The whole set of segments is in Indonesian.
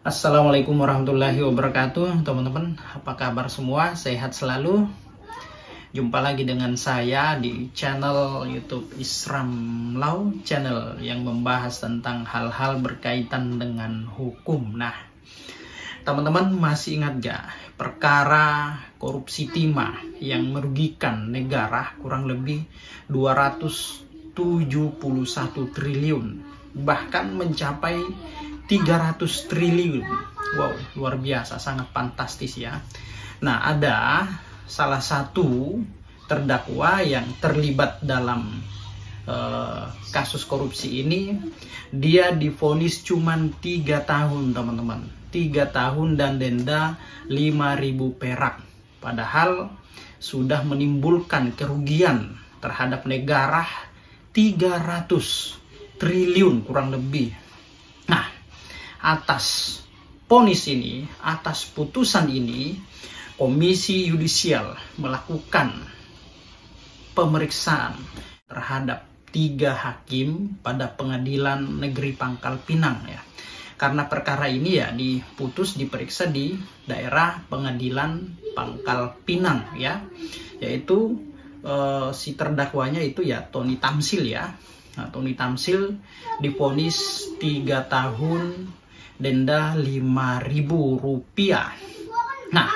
Assalamualaikum warahmatullahi wabarakatuh, teman-teman. Apa kabar semua? Sehat selalu. Jumpa lagi dengan saya di channel YouTube Isram Law, channel yang membahas tentang hal-hal berkaitan dengan hukum. Nah, teman-teman masih ingat gak perkara korupsi timah yang merugikan negara kurang lebih 271 triliun, bahkan mencapai 300 triliun. Wow, luar biasa, sangat fantastis ya. Nah, ada salah satu terdakwa yang terlibat dalam kasus korupsi ini. Dia divonis cuman 3 tahun, teman-teman. 3 tahun dan denda 5.000 perak. Padahal sudah menimbulkan kerugian terhadap negara 300 triliun kurang lebih. Nah, atas vonis ini, atas putusan ini, Komisi Yudisial melakukan pemeriksaan terhadap 3 hakim pada Pengadilan Negeri Pangkal Pinang ya. Karena perkara ini ya diperiksa di daerah Pengadilan Pangkal Pinang ya, yaitu si terdakwanya itu ya Tony Tamsil ya. Nah, Tony Tamsil divonis 3 tahun denda 5.000 rupiah. Nah,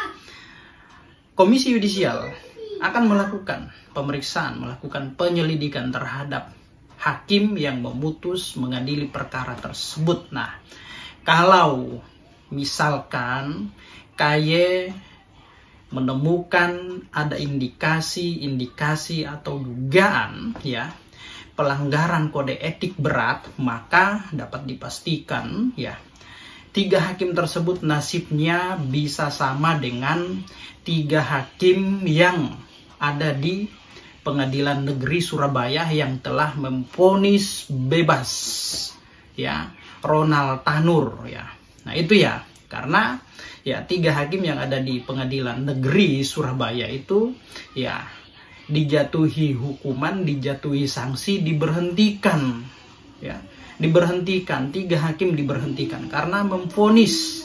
Komisi Yudisial akan melakukan pemeriksaan, melakukan penyelidikan terhadap hakim yang memutus mengadili perkara tersebut. Nah, kalau misalkan KY menemukan ada indikasi atau dugaan ya pelanggaran kode etik berat, maka dapat dipastikan ya 3 hakim tersebut nasibnya bisa sama dengan 3 hakim yang ada di Pengadilan Negeri Surabaya yang telah memvonis bebas ya Ronald Tanur ya. Nah, itu ya, karena ya 3 hakim yang ada di Pengadilan Negeri Surabaya itu ya dijatuhi hukuman, dijatuhi sanksi, diberhentikan ya. Diberhentikan, 3 hakim diberhentikan karena memvonis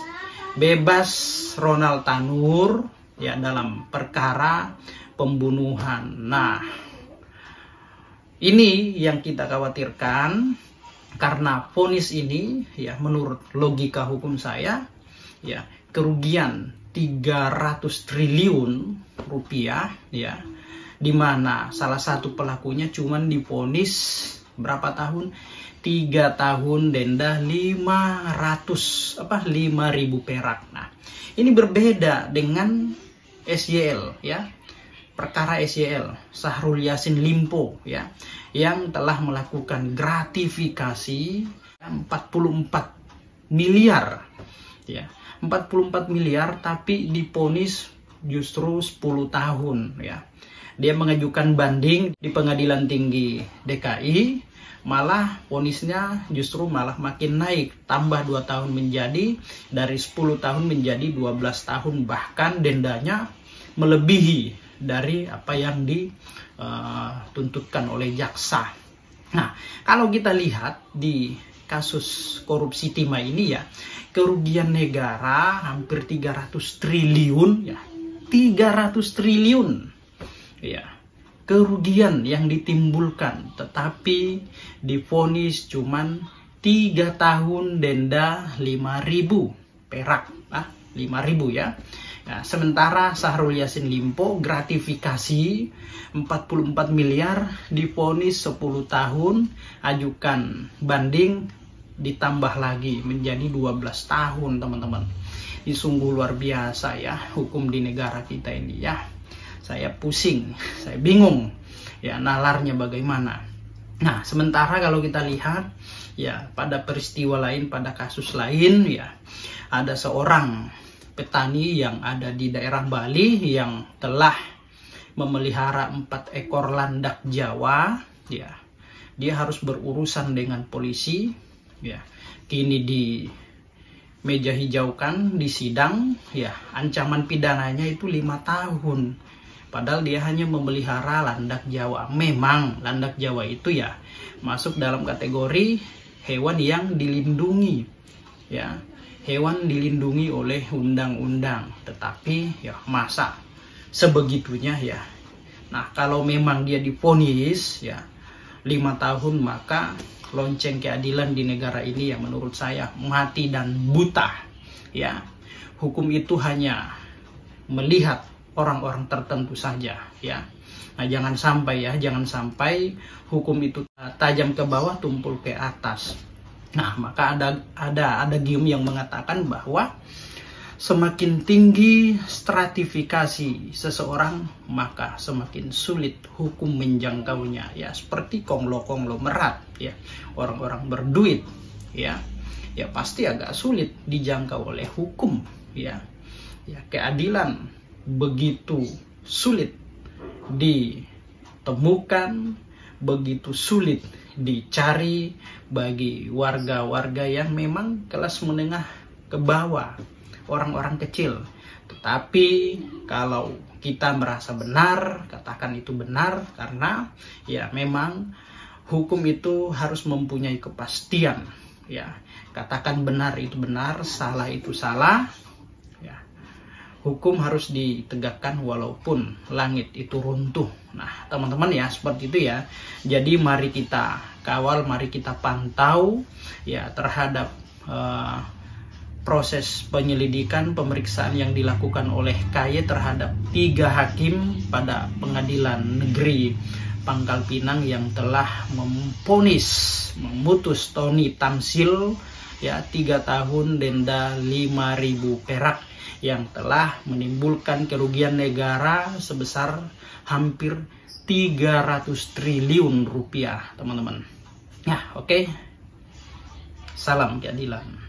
bebas Ronald Tanur ya dalam perkara pembunuhan. Nah, ini yang kita khawatirkan karena vonis ini ya menurut logika hukum saya ya kerugian 300 triliun rupiah ya, dimana salah satu pelakunya cuman divonis berapa tahun? 3 tahun denda 5.000 perak. Nah, ini berbeda dengan SYL ya. Perkara SYL Syahrul Yassin Limpo ya, yang telah melakukan gratifikasi 44 miliar ya. 44 miliar tapi divonis justru 10 tahun ya. Dia mengajukan banding di Pengadilan Tinggi DKI, malah vonisnya justru malah makin naik, tambah 2 tahun menjadi dari 10 tahun menjadi 12 tahun, bahkan dendanya melebihi dari apa yang dituntutkan oleh jaksa. Nah, kalau kita lihat di kasus korupsi timah ini ya, kerugian negara hampir 300 triliun ya. 300 triliun ya kerugian yang ditimbulkan, tetapi divonis cuman 3 tahun denda 5.000 perak. 5.000 ya. Nah, sementara Syahrul Yassin Limpo gratifikasi 44 miliar divonis 10 tahun, ajukan banding ditambah lagi menjadi 12 tahun, teman-teman. Ini sungguh luar biasa ya hukum di negara kita ini ya. Saya pusing, saya bingung ya nalarnya bagaimana. Nah, sementara kalau kita lihat ya pada peristiwa lain, pada kasus lain ya, ada seorang petani yang ada di daerah Bali yang telah memelihara 4 ekor landak Jawa ya. Dia harus berurusan dengan polisi ya. Kini di meja hijaukan di sidang ya, ancaman pidananya itu 5 tahun. Padahal dia hanya memelihara landak Jawa. Memang landak Jawa itu ya masuk dalam kategori hewan yang dilindungi ya. hewan dilindungi oleh undang-undang, tetapi ya masa sebegitunya ya. Nah, kalau memang dia divonis ya 5 tahun, maka lonceng keadilan di negara ini ya menurut saya mati dan buta ya. Hukum itu hanya melihat orang-orang tertentu saja ya. Nah, jangan sampai hukum itu tajam ke bawah, tumpul ke atas. Nah, maka ada gium yang mengatakan bahwa semakin tinggi stratifikasi seseorang, maka semakin sulit hukum menjangkaunya ya. Seperti konglomerat ya, orang-orang berduit ya pasti agak sulit dijangkau oleh hukum ya. Keadilan begitu sulit ditemukan, begitu sulit dicari bagi warga-warga yang memang kelas menengah ke bawah, orang-orang kecil. Tetapi kalau kita merasa benar, katakan itu benar, karena ya memang hukum itu harus mempunyai kepastian ya. Katakan benar itu benar, salah itu salah ya. Hukum harus ditegakkan walaupun langit itu runtuh. Nah, teman-teman ya, seperti itu ya. Jadi mari kita kawal, mari kita pantau ya terhadap proses penyelidikan, pemeriksaan yang dilakukan oleh KY terhadap 3 hakim pada Pengadilan Negeri Pangkal Pinang yang telah memutus Tony Tamsil ya 3 tahun denda 5.000 perak yang telah menimbulkan kerugian negara sebesar hampir 300 triliun rupiah, teman-teman. Nah, oke. Salam keadilan.